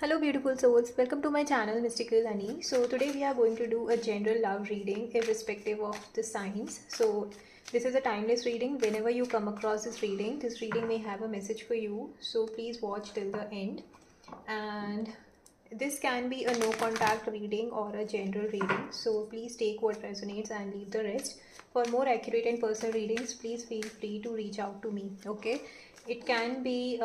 Hello, beautiful souls. Welcome to my channel, Mystical Honey. So, today we are going to do a general love reading, irrespective of the signs. So, this is a timeless reading. Whenever you come across this reading may have a message for you. So, please watch till the end. And this can be a no contact reading or a general reading. So, please take what resonates and leave the rest. For more accurate and personal readings, please feel free to reach out to me. Okay, it can be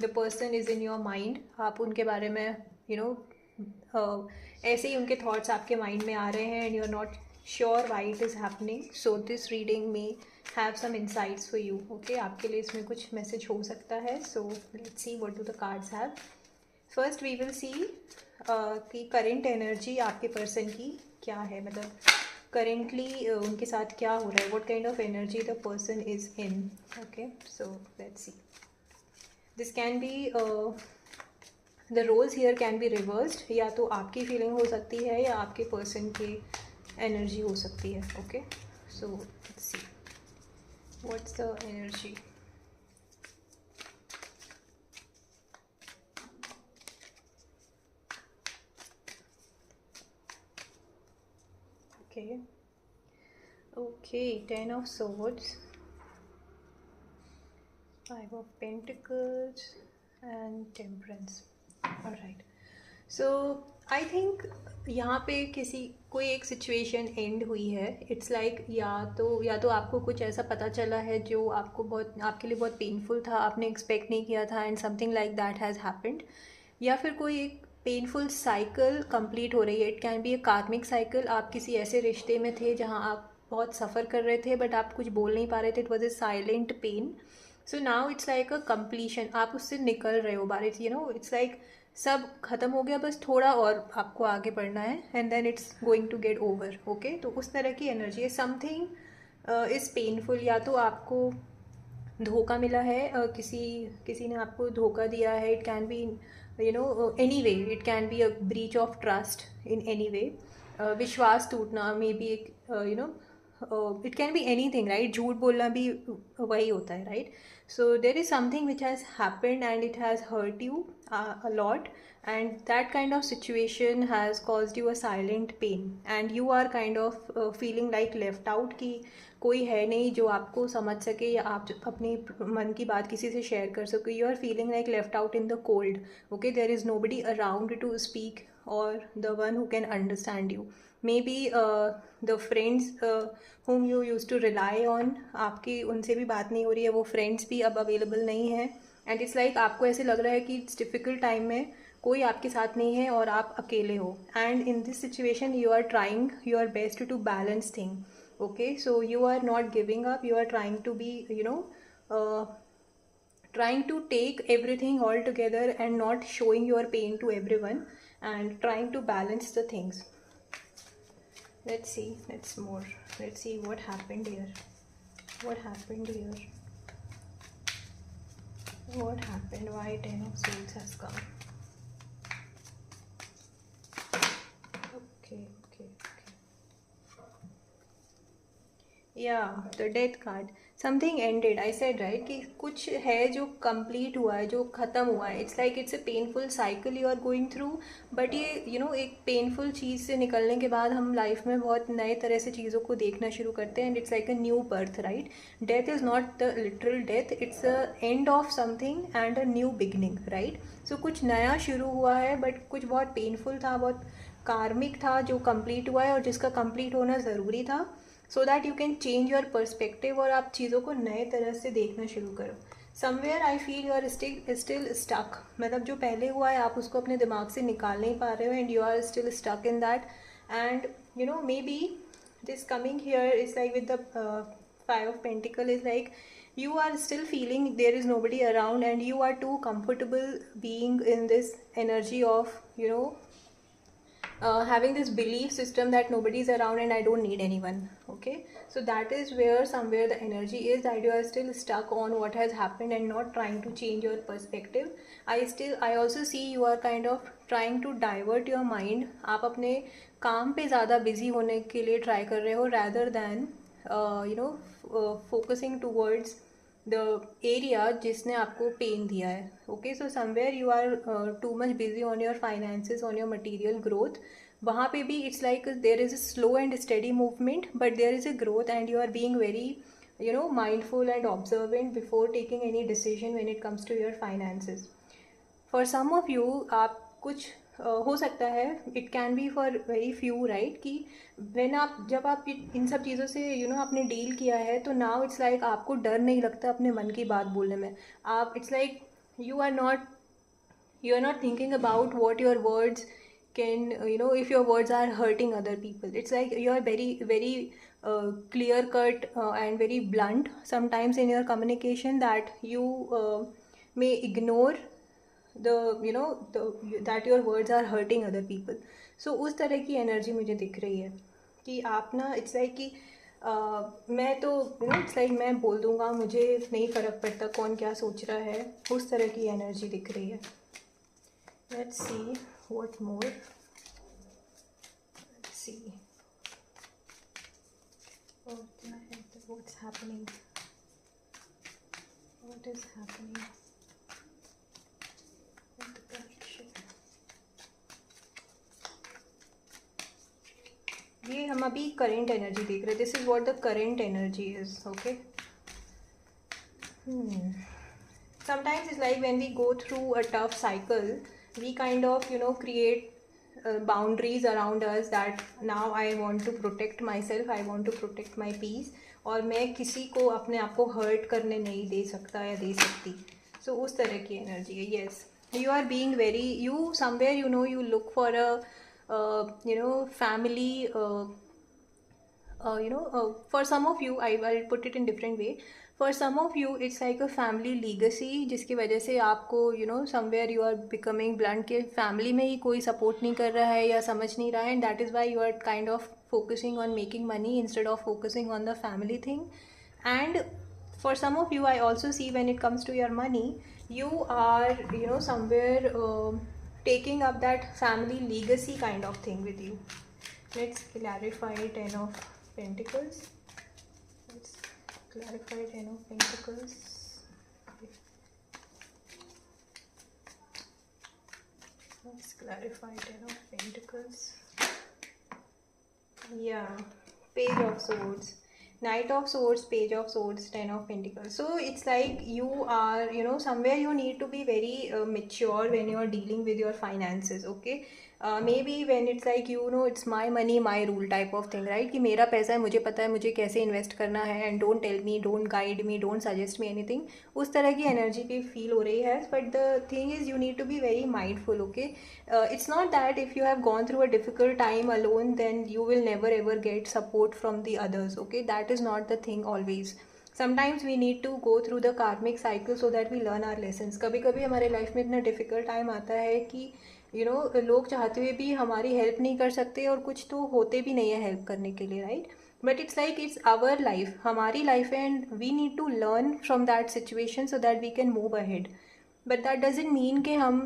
the person is in your mind. आप उनके बारे में you know ऐसे ही उनके thoughts आपके mind में आ रहे हैं and you're not sure why it is happening. So this reading may have some insights for you. Okay, आपके लिए इसमें कुछ message हो सकता है. So let's see what do the cards have. First we will see कि current energy आपके person की क्या है, मतलब करेंटली उनके साथ क्या हो रहा है, what kind of energy the person is in. Okay, so let's see. This can be the roles here can be reversed. या तो आपकी फीलिंग हो सकती है या आपके पर्सन की एनर्जी हो सकती है. Okay, so let's see what's the energy. Okay, Ten of Swords, Five of Pentacles and Temperance. Alright. So I think यहाँ पे कोई एक सिचुएशन एंड हुई है. इट्स लाइक या तो आपको कुछ ऐसा पता चला है जो आपके लिए बहुत पेनफुल था, आपने एक्सपेक्ट नहीं किया था and something like that has happened. या फिर कोई एक पेनफुल साइकिल कंप्लीट हो रही है. इट कैन बी अ कार्मिक साइकिल. आप किसी ऐसे रिश्ते में थे जहाँ आप बहुत सफ़र कर रहे थे बट आप कुछ बोल नहीं पा रहे थे. It was a silent pain. So now it's like a completion. आप उससे निकल रहे हो बारिश. इट्स लाइक सब खत्म हो गया, बस थोड़ा और आपको आगे बढ़ना है and then it's going to get over. Okay, तो उस तरह की एनर्जी है. Something is painful. या तो आपको धोखा मिला है, किसी ने आपको धोखा दिया है. It can be any way. It can be a breach of trust in any way. विश्वास टूटना मे बी एक it can be anything, right. झूठ बोलना भी वही होता है, right. So there is something which has happened and it has hurt you a lot, and that kind of situation has caused you a silent pain and you are kind of feeling like left out कि कोई है नहीं जो आपको समझ सके या आप अपनी मन की बात किसी से शेयर कर सको. You are feeling like left out in the cold. Okay, there is nobody around to speak और the one who can understand you. May be the friends whom you used to rely on, आपकी उनसे भी बात नहीं हो रही है. वो फ्रेंड्स भी अब अवेलेबल नहीं है एंड इट्स लाइक आपको ऐसे लग रहा है कि इट्स डिफ़िकल्ट टाइम में कोई आपके साथ नहीं है और आप अकेले हो. And in this situation you are trying your best to balance thing. Okay, so you are not giving up. You are trying to be trying to take everything all together and not showing your pain to everyone and trying to balance the things. Let's see what happened here. What happened? Why 10 of Swords has come? Okay. या the death card. Something ended. I said right कि कुछ है जो complete हुआ है, जो ख़त्म हुआ है. It's like it's a painful cycle you are going through. But ये एक पेनफुल चीज़ से निकलने के बाद हम लाइफ में बहुत नए तरह से चीज़ों को देखना शुरू करते हैं and it's like a new birth, right. Death is not the literal death. It's a end of something and a new beginning, right. So कुछ नया शुरू हुआ है बट कुछ बहुत पेनफुल था, बहुत कार्मिक था जो कंप्लीट हुआ है और जिसका कंप्लीट होना ज़रूरी था so that you can change your perspective और आप चीज़ों को नए तरह से देखना शुरू करो. Somewhere I feel you are still stuck. मतलब जो पहले हुआ है आप उसको अपने दिमाग से निकाल नहीं पा रहे हो and you are still stuck in that. And maybe this coming here is like with the five of pentacle is like you are still feeling there is nobody around and you are too comfortable being in this energy of having this belief system that nobody is around and I don't need anyone. Okay, so that is where somewhere the energy is, that you are still stuck on what has happened and not trying to change your perspective. I also see you are kind of trying to divert your mind. आप अपने काम पे ज़्यादा busy होने के लिए try कर रहे हो rather than focusing towards the area जिसने आपको पेन दिया है. Okay, so somewhere you are too much busy on your finances, on your material growth. वहाँ पे भी it's like there is a slow and steady movement, but there is a growth and you are being very, mindful and observant before taking any decision when it comes to your finances. For some of you, आप कुछ हो सकता है, it can B for very few, right, कि जब आप इन सब चीज़ों से आपने डील किया है, तो नाउ इट्स लाइक आपको डर नहीं लगता अपने मन की बात बोलने में. आप it's like you are not thinking about what your words can, if your words are hurting other people. It's like you are very very clear cut and very blunt sometimes in your communication, that you may ignore that your words are hurting other people. So उस तरह की energy मुझे दिख रही है कि आप ना, इट्स लाइक कि मैं तो इट्स लाइक मैं बोल दूंगा, मुझे नहीं फ़र्क पड़ता कौन क्या सोच रहा है. उस तरह की एनर्जी दिख रही है. Let's see what more. Let's see what's happening. What is happening with the connection? ये हम अभी करंट एनर्जी देख रहे हैं. This is what the current energy is. Okay, sometimes it's like when we go through a tough cycle, we kind of create boundaries around us, that now I want to protect myself, I want to protect my peace, और मैं किसी को अपने आप को hurt करने नहीं दे सकता या दे सकती. सो उस तरह की एनर्जी है. Yes, you are being very, you somewhere you look for a family, for some of you, I'll put it in different way. For some of you, it's like a family legacy, जिसकी वजह से आपको somewhere you are becoming blunt कि family में ही कोई support नहीं कर रहा है या समझ नहीं रहा है, and that is why you are kind of focusing on making money instead of focusing on the family thing. And for some of you, I also see when it comes to your money, you are somewhere taking up that family legacy kind of thing with you. Let's clarify Ten of Pentacles. Let's clarify Ten of Pentacles. Let's clarify Ten of Pentacles. Yeah, Page of Swords, Knight of Swords, Page of Swords, Ten of Pentacles. So it's like you are, somewhere you need to be very mature when you are dealing with your finances. Okay, maybe when it's like it's my money, my rule type of thing, right? कि मेरा पैसा है, मुझे पता है मुझे कैसे invest करना है, and don't tell me, don't guide me, don't suggest me anything. उस तरह की एनर्जी की फील हो रही है. But the thing is, you need to be very mindful. Okay, it's not that if you have gone through a difficult time alone, then you will never ever get support from the others. Okay, that is not the thing always. Sometimes we need to go through the karmic cycle so that we learn our lessons. कभी कभी हमारे life में इतना difficult time आता है कि लोग चाहते हुए भी हमारी हेल्प नहीं कर सकते, और कुछ तो होते भी नहीं है हेल्प करने के लिए, right? But it's like it's our life, हमारी लाइफ है, and we need to learn from that situation so that we can move ahead. But that doesn't mean कि हम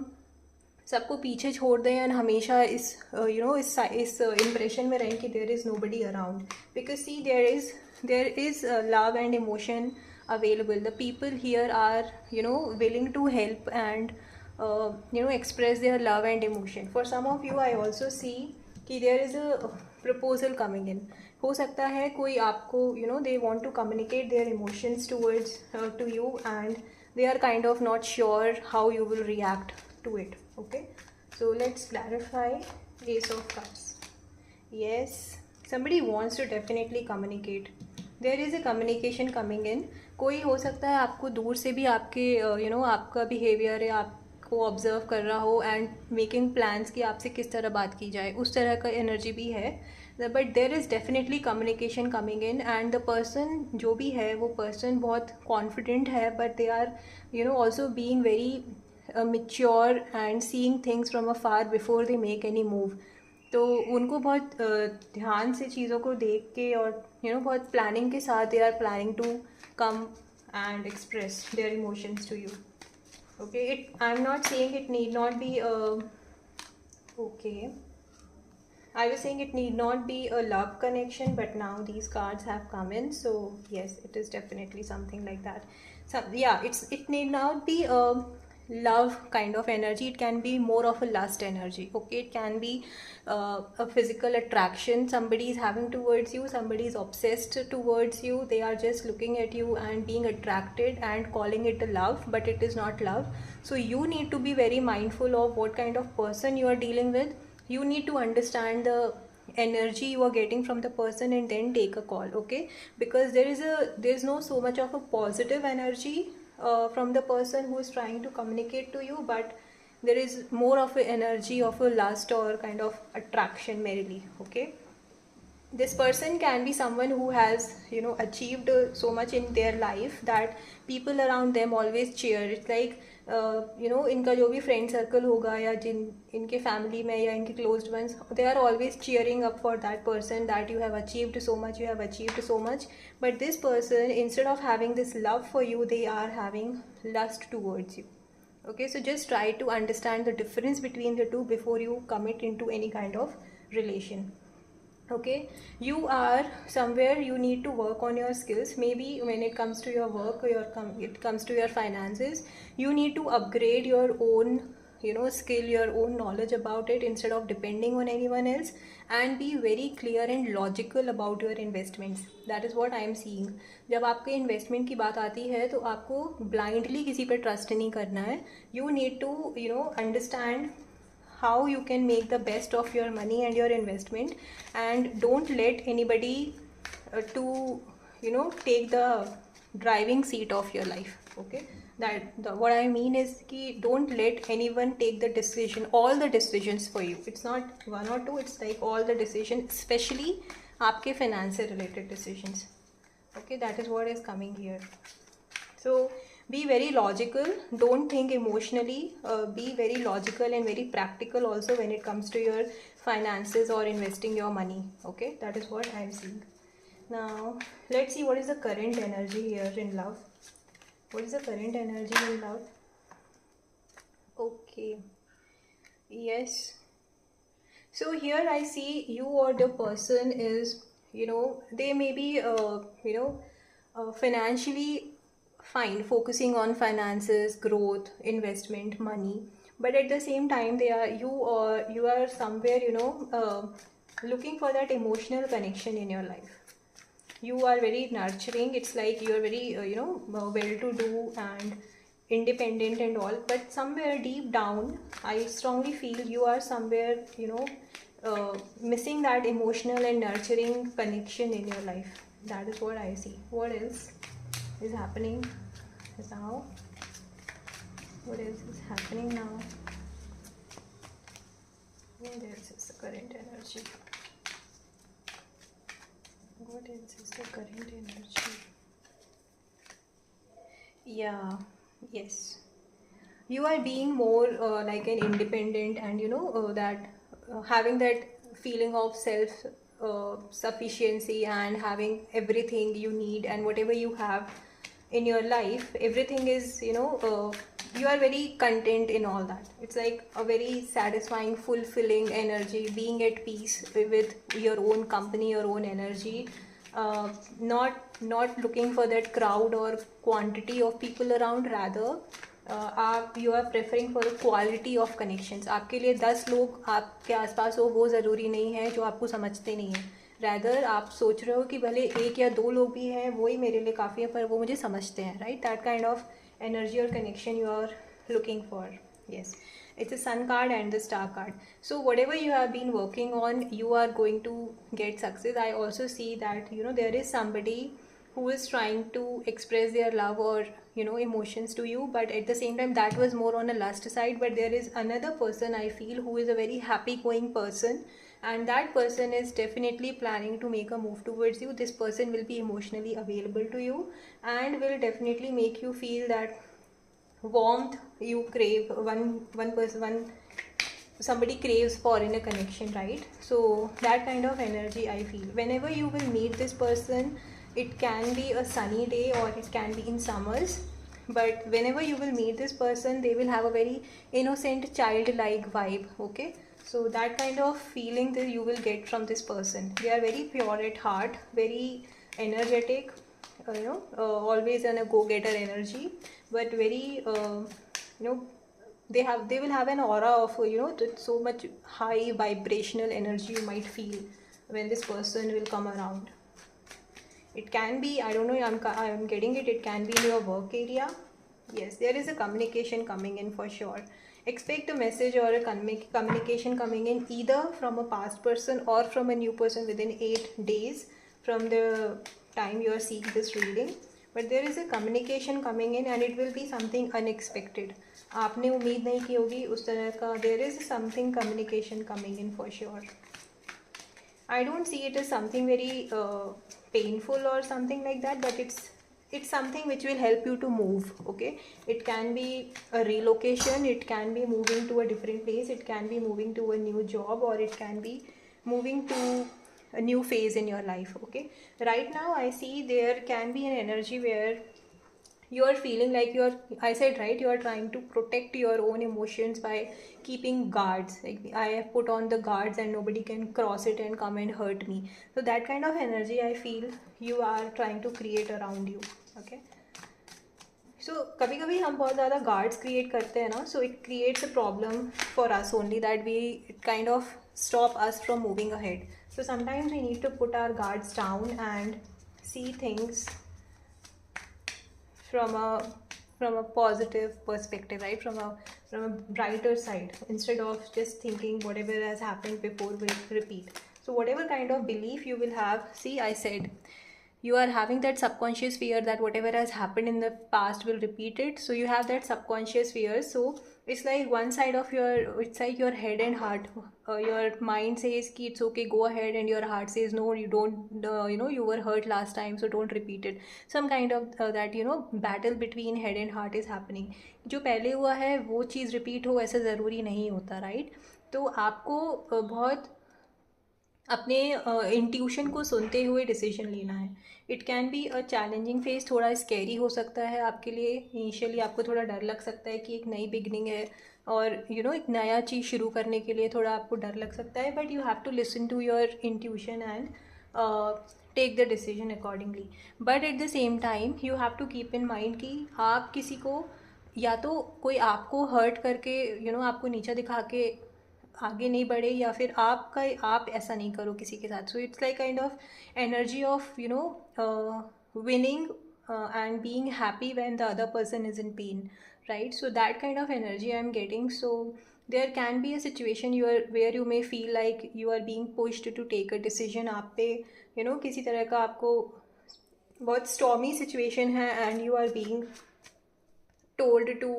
सबको पीछे छोड़ दें एंड हमेशा इस इस इम्प्रेशन में रहें कि there is nobody around. Because see there is love and emotion available. The people here are willing to help and express their love and emotion. For some of you, I also see कि there is a proposal coming in. हो सकता है कोई आपको they want to communicate their emotions towards to you, and they are kind of not sure how you will react to it. Okay, so let's clarify Ace of Cups. Yes, somebody wants to definitely communicate. There is a communication coming in. कोई हो सकता है आपको दूर से भी आपके आपका बिहेवियर है, आपको ऑब्जर्व कर रहा हो एंड मेकिंग प्लान्स कि आपसे किस तरह बात की जाए, उस तरह का एनर्जी भी है. But there is definitely communication coming in, and the person जो भी है वो पर्सन बहुत कॉन्फिडेंट है, but they are also being very mature and seeing things from afar before they make any move. तो उनको बहुत ध्यान से चीज़ों को देख के और बहुत प्लानिंग के साथ they are planning to come and express their emotions to you. Okay, I'm not saying it need not be a okay, I was saying it need not be a love connection, but now these cards have come in, so yes, it is definitely something like that. Yeah, it need not be a love kind of energy. It can be more of a lust energy. Okay, it can be a physical attraction somebody is having towards you. Somebody is obsessed towards you. They are just looking at you and being attracted and calling it a love, but it is not love. So you need to be very mindful of what kind of person you are dealing with. You need to understand the energy you are getting from the person and then take a call. Okay, because there's no so much of a positive energy from the person who is trying to communicate to you, but there is more of an energy of a lust or kind of attraction merely. Okay, this person can be someone who has achieved so much in their life that people around them always cheer. It's like इनका जो भी friend circle होगा या जिन इनके family में या इनके closed ones, they are always cheering up for that person that you have achieved so much, you have achieved so much. But this person, instead of having this love for you, they are having lust towards you. Okay, so just try to understand the difference between the two before you commit into any kind of relation. Okay, you are somewhere, you need to work on your skills. Maybe when it comes to your work or it comes to your finances, you need to upgrade your own skill, your own knowledge about it, instead of depending on anyone else, and be very clear and logical about your investments. That is what I am seeing. जब आपके investment की बात आती है तो आपको blindly किसी पे ट्रस्ट नहीं करना है. You need to understand how you can make the best of your money and your investment, and don't let anybody to take the driving seat of your life. Okay, what I mean is ki don't let anyone take the decision, all the decisions for you. It's not one or two, it's like all the decisions, especially आपके financial related decisions. Okay, that is what is coming here. So be very logical, don't think emotionally, be very logical and very practical also when it comes to your finances or investing your money. Okay, that is what I am seeing. Now let's see what is the current energy here in love. What is the current energy in love? Okay, yes. So here I see you or the person is, they may be, financially fine, focusing on finances, growth, investment, money, but at the same time they are you are somewhere looking for that emotional connection in your life. You are very nurturing. It's like you are very well to do and independent and all, but somewhere deep down I strongly feel you are somewhere missing that emotional and nurturing connection in your life. That is what I see. What else is happening now? What else is happening now? What else is the current energy? What else is the current energy? Yeah, yes. You are being more like an independent, and that having that feeling of self sufficiency and having everything you need, and whatever you have in your life, everything is you are very content in all that. It's like a very satisfying, fulfilling energy, being at peace with your own company, your own energy. Not looking for that crowd or quantity of people around, rather आप you are preferring for quality of connections. आपके लिए 10 लोग आपके आसपास हो वो ज़रूरी नहीं है जो आपको समझते नहीं है. रैदर आप सोच रहे हो कि भले एक या दो लोग भी हैं वही मेरे लिए काफ़ी है, पर वो मुझे समझते हैं. Right, that kind of energy or connection you are looking for. Yes, it's a sun card and the star card. So whatever you have been working on, you are going to get success. I also see that there is somebody who is trying to express their love or emotions to you, but at the same time that was more on a lust side. But there is another person I feel who is a very happy going person, and that person is definitely planning to make a move towards you. This person will be emotionally available to you and will definitely make you feel that warmth you crave. One somebody craves for in a connection, right? So that kind of energy I feel whenever you will meet this person. It can be a sunny day or it can be in summers, but whenever you will meet this person, they will have a very innocent, childlike vibe. Okay, so that kind of feeling that you will get from this person. They are very pure at heart, very energetic, always in a go-getter energy, but very they will have an aura of so much high vibrational energy you might feel when this person will come around. It can be, I don't know, I'm getting it, it can be in your work area. Yes, there is a communication coming in for sure. Expect a message or a communication coming in either from a past person or from a new person within 8 days from the time you are seeing this reading. But there is a communication coming in and it will be something unexpected. आपने उम्मीद नहीं की होगी उस तरह का. There is something communication coming in for sure. I don't see it as something very painful or something like that, but it's something which will help you to move. Okay, it can be a relocation, it can be moving to a different place, it can be moving to a new job, or it can be moving to a new phase in your life. Okay, right now I see there can be an energy where you are feeling like I said, right, you are trying to protect your own emotions by keeping guards, like I have put on the guards and nobody can cross it and come and hurt me. So that kind of energy I feel you are trying to create around you. Okay, so कभी कभी हम बहुत ज़्यादा guards create करते हैं ना, so it creates a problem for us only, that it kind of stop us from moving ahead. So sometimes we need to put our guards down and see things from a positive perspective, right? From a brighter side, instead of just thinking whatever has happened before will repeat. So whatever kind of belief you will have, see, I said you are having that subconscious fear that whatever has happened in the past will repeat it. So you have that subconscious fear. So it's like one side of it's like your head and heart. Your mind says ki it's okay, go ahead, and your heart says no, you don't, you were hurt last time, so don't repeat it. Some kind of that battle between head and heart is happening. जो पहले हुआ है वो चीज़ repeat हो ऐसा ज़रूरी नहीं होता, right? तो आपको बहुत अपने इंट्यूशन को सुनते हुए डिसीजन लेना है. It can be a challenging phase, थोड़ा स्कैरी हो सकता है आपके लिए. इनिशियली आपको थोड़ा डर लग सकता है कि एक नई बिगनिंग है और एक नया चीज़ शुरू करने के लिए थोड़ा आपको डर लग सकता है. But you have to listen to your intuition and take the decision accordingly. But at the same time you have to keep in mind कि आप किसी को, या तो कोई आपको हर्ट करके आपको नीचा दिखा के आगे नहीं बढ़े, या फिर आप ऐसा नहीं करो किसी के साथ. So it's like kind of energy of winning and being happy when the other person is in pain, right? So that kind of energy I'm getting. So there can be a situation where you may feel like you are being pushed to take a decision. आप पे किसी तरह का आपको बहुत stormy situation है and you are being told to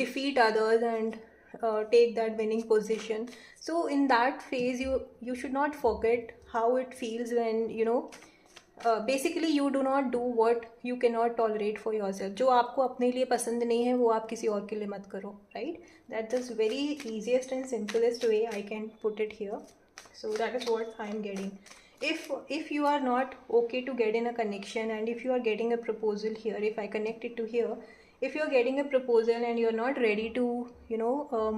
defeat others and take that winning position. So in that phase you should not forget how it feels when basically you do not do what you cannot tolerate for yourself. जो आपको अपने लिए पसंद नहीं है वो आप किसी और के लिए मत करो, right? That is very easiest and simplest way I can put it here. So that is what I am getting. If you are not okay to get in a connection, and if you are getting a proposal here, if I connect it to here, if you're getting a proposal and you're not ready to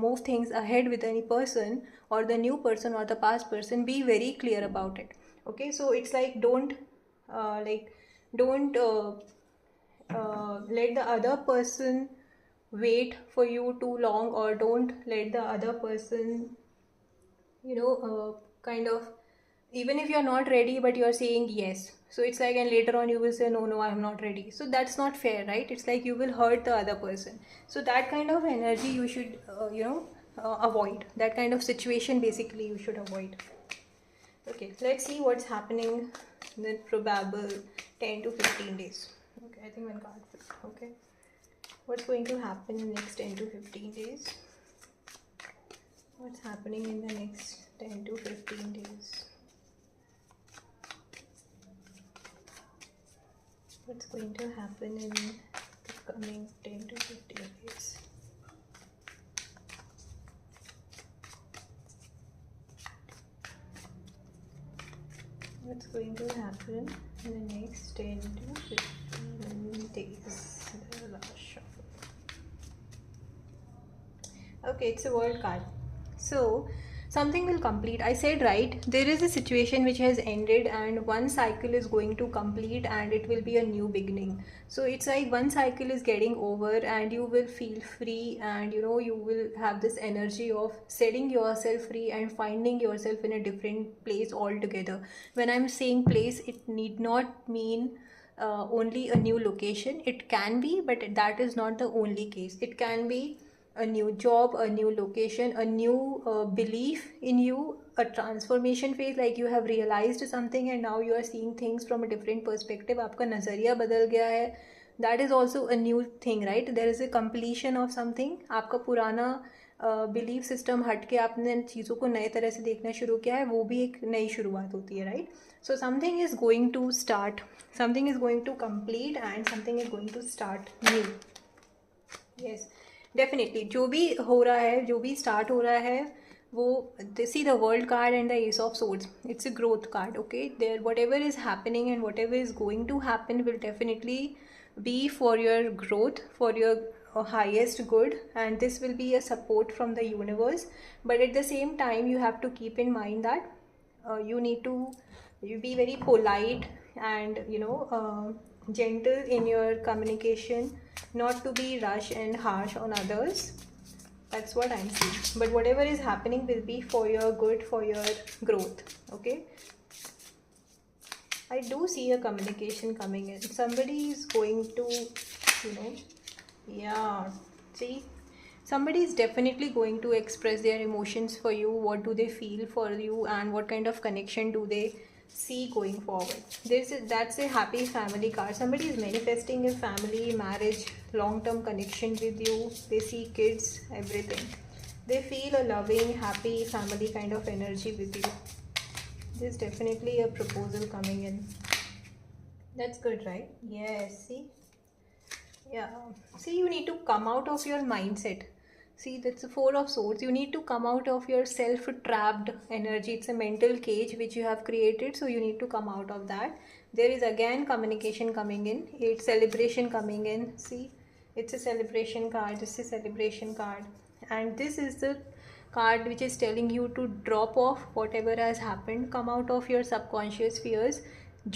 move things ahead with any person, or the new person or the past person, be very clear about it. Okay, so it's like don't let the other person wait for you too long, or don't let the other person kind of, even if you're not ready but you're saying yes, so it's like, and later on you will say no, I'm not ready. So that's not fair, right? It's like you will hurt the other person. So that kind of energy you should avoid. That kind of situation basically you should avoid. Okay, let's see what's happening in the probable 10 to 15 days. Okay, I think one card. Okay, what's going to happen in the next 10 to 15 days? What's happening in the next 10 to 15 days? What's going to happen in the coming 10 to 15 days? What's going to happen in the next 10 to 15 days? The last shuffle. Okay, it's a world card. So something will complete. I said right, there is a situation which has ended and one cycle is going to complete and it will be a new beginning. So it's like one cycle is getting over and you will feel free, and you know, you will have this energy of setting yourself free and finding yourself in a different place altogether. When I'm saying place, it need not mean only a new location. It can be, but that is not the only case. It can be a new job, a new location, a new belief in you, a transformation phase, like you have realized something and now you are seeing things from a different perspective. आपका नज़रिया बदल गया है. That is also a new thing, right? There is a completion of something. आपका पुराना belief system हट के आपने चीज़ों को नए तरह से देखना शुरू किया है, वो भी एक नई शुरुआत होती है, right? So something is going to start, something is going to complete and something is going to start new. Yes, definitely जो भी हो रहा है, जो भी स्टार्ट हो रहा है, वो see the world card and the ace of swords, it's a growth card. Okay, there whatever is happening and whatever is going to happen will definitely be for your growth, for your highest good, and this will be a support from the universe. But at the same time, you have to keep in mind that you need to be very polite and gentle in your communication, not to be rush and harsh on others. That's what I'm saying. But whatever is happening will be for your good, for your growth. Okay, I do see a communication coming in. Somebody is going to, yeah, see, somebody is definitely going to express their emotions for you. What do they feel for you, and what kind of connection do they see going forward? That's a happy family card. Somebody is manifesting a family, marriage, long-term connection with you. They see kids, everything. They feel a loving, happy family kind of energy with you. There's definitely a proposal coming in. That's good, right? Yes, see? Yeah. See, you need to come out of your mindset. See, that's the Four of Swords. You need to come out of your self-trapped energy. It's a mental cage which you have created, so you need to come out of that. There is again communication coming in. It's celebration coming in. See, it's a celebration card. This is a celebration card. And this is the card which is telling you to drop off whatever has happened. Come out of your subconscious fears.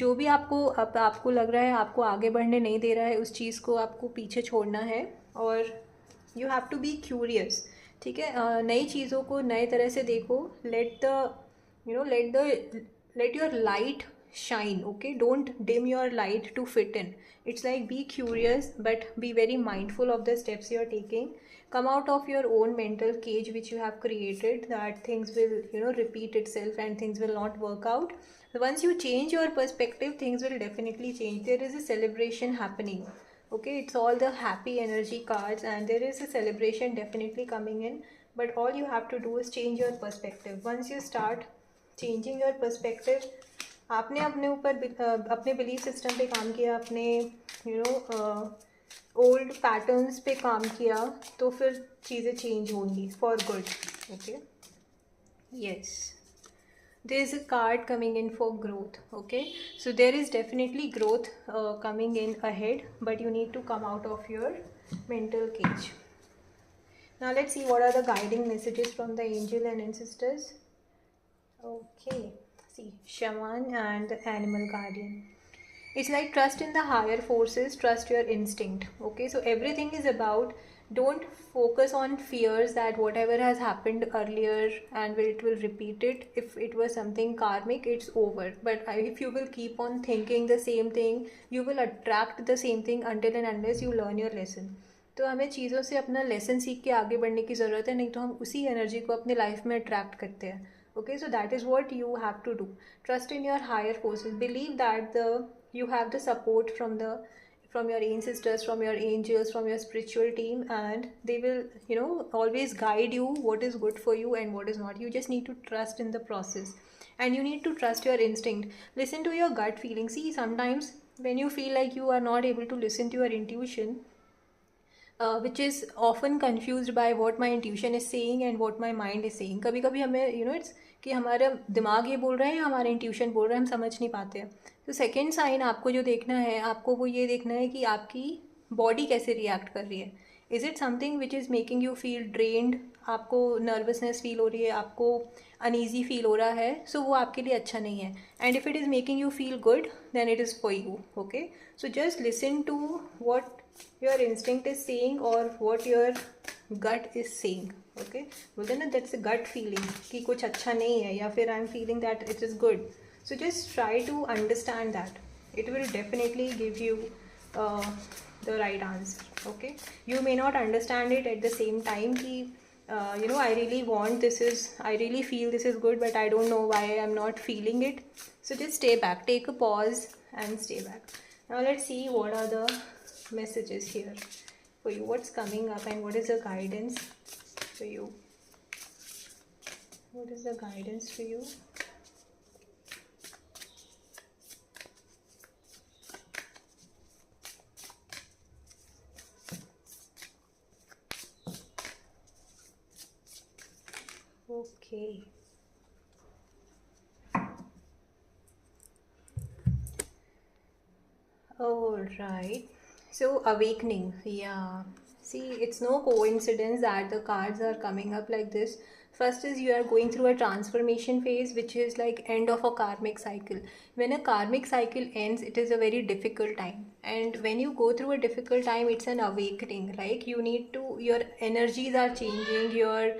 जो भी आपको लग रहा है आपको आगे बढ़ने नहीं दे रहा है, उस चीज़ को आपको पीछे छोड़ना है. और you have to be curious. ठीक है, नई चीज़ों को नए तरह से देखो. Let your light shine. Okay, don't dim your light to fit in. It's like, be curious but be very mindful of the steps you're taking. Come out of your own mental cage which you have created, that things will repeat itself and things will not work out. Once you change your perspective, things will definitely change. There is a celebration happening. Okay, it's all the happy energy cards and there is a celebration definitely coming in. But all you have to do is change your perspective. Once you start changing your perspective, आपने अपने ऊपर अपने belief system पे काम किया, अपने old patterns पे काम किया, तो फिर चीज़ें चेंज होंगी for good. Okay, yes, there is a card coming in for growth. Okay, so there is definitely growth coming in ahead, but you need to come out of your mental cage. Now let's see what are the guiding messages from the angel and ancestors. Okay, see, shaman and the animal guardian. It's like trust in the higher forces, trust your instinct. Okay, so everything is about, don't focus on fears that whatever has happened earlier and it will repeat it. If it was something karmic, it's over. But if you will keep on thinking the same thing, you will attract the same thing until and unless you learn your lesson. तो हमें चीज़ों से अपना lesson सीख के आगे बढ़ने की ज़रूरत है, नहीं तो हम उसी एनर्जी को अपने लाइफ में अट्रैक्ट करते हैं. Okay, so that is what you have to do. Trust in your higher forces. Believe that you have the support from your ancestors, from your angels, from your spiritual team, and they will always guide you what is good for you and what is not. You just need to trust in the process, and you need to trust your instinct. Listen to your gut feeling. See, sometimes when you feel like you are not able to listen to your intuition, which is often confused by what my intuition is saying and what my mind is saying. कभी कभी हमें it's कि हमारा दिमाग ये बोल रहा है या हमारा इंट्यूशन बोल रहा है, हम समझ नहीं पाते हैं. तो सेकेंड साइन आपको जो देखना है, आपको वो ये देखना है कि आपकी बॉडी कैसे रिएक्ट कर रही है. Is it something which is making you feel drained, आपको नर्वसनेस फील हो रही है, आपको अनईजी फील हो रहा है, सो वो आपके लिए अच्छा नहीं है. And if it is making you feel good then it is for you. Okay, so just listen to what your instinct is saying और what your gut is saying. Okay, बोलते हैं ना, दैट्स अ गट फीलिंग कि कुछ अच्छा नहीं है, या फिर I am feeling that it is good. So just try to understand that. It will definitely give you the right answer. Okay, you may not understand it at the same time ki I really want this is, I really feel this is good, but I don't know why I'm not feeling it. So just stay back, take a pause and stay back. Now let's see what are the messages here for you, what's coming up and what is the guidance for you. What is the guidance for you? Okay. All right. So awakening. Yeah. See, it's no coincidence that the cards are coming up like this. First is you are going through a transformation phase, which is like end of a karmic cycle. When a karmic cycle ends, it is a very difficult time. And when you go through a difficult time, it's an awakening. Like you need to, your energies are changing, your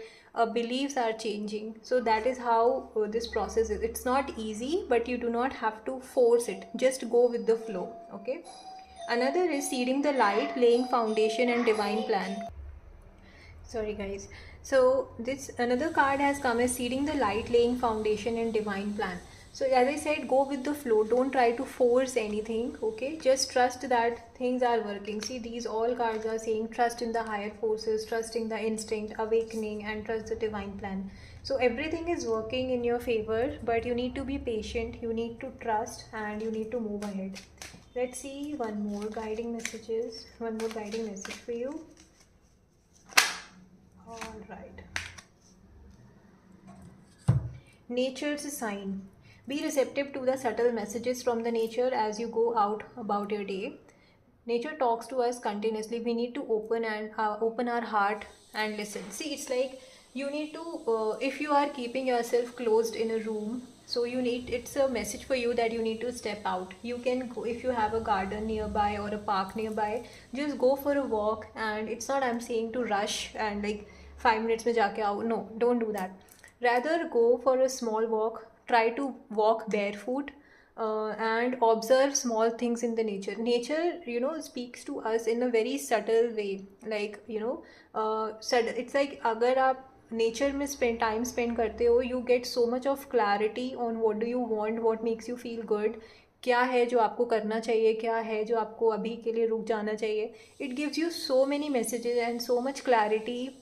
beliefs are changing. So that is how this process is. It's not easy, but you do not have to force it. Just go with the flow. Okay. Another is seeding the light, laying foundation and divine plan. Sorry guys. So this another card has come as seeding the light, laying foundation and divine plan. So as I said, go with the flow. Don't try to force anything. Okay, just trust that things are working. See, these all cards are saying trust in the higher forces, trusting the instinct, awakening, and trust the divine plan. So everything is working in your favor, but you need to be patient, you need to trust, and you need to move ahead. Let's see one more guiding messages, one more guiding message for you. All right. Nature's sign. Be receptive to the subtle messages from the nature as you go out about your day. Nature talks to us continuously. We need to open our heart and listen. See, it's like you need to if you are keeping yourself closed in a room, so it's a message for you that you need to step out. You can go, if you have a garden nearby or a park nearby, just go for a walk. And it's not I'm saying to rush and like 5 minutes mein jaake aao. No, don't do that. Rather go for a small walk, try to walk barefoot, and observe small things in the nature. Nature, speaks to us in a very subtle way. Like, it's like agar aap nature में spend time spend करते हो, you get so much of clarity on what do you want, what makes you feel good, क्या है जो आपको करना चाहिए, क्या है जो आपको अभी के लिए रुक जाना चाहिए. It gives you so many messages and so much clarity,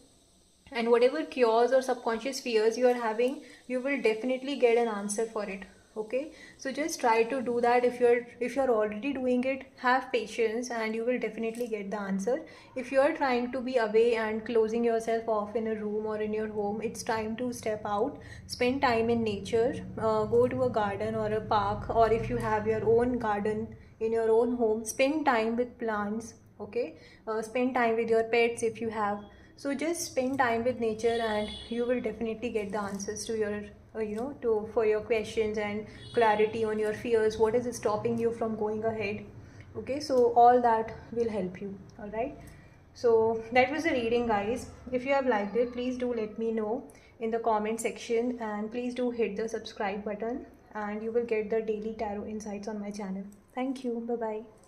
and whatever cures or subconscious fears you are having, you will definitely get an answer for it. Okay, so just try to do that. If you're already doing it, have patience and you will definitely get the answer. If you are trying to be away and closing yourself off in a room or in your home, it's time to step out, spend time in nature, go to a garden or a park, or if you have your own garden in your own home, spend time with plants. Okay, spend time with your pets if you have. So just spend time with nature and you will definitely get the answers to your for your questions and clarity on your fears, what is stopping you from going ahead. Okay, so all that will help you. All right, so that was the reading, guys. If you have liked it, please do let me know in the comment section, and please do hit the subscribe button, and you will get the daily tarot insights on my channel. Thank you. Bye bye.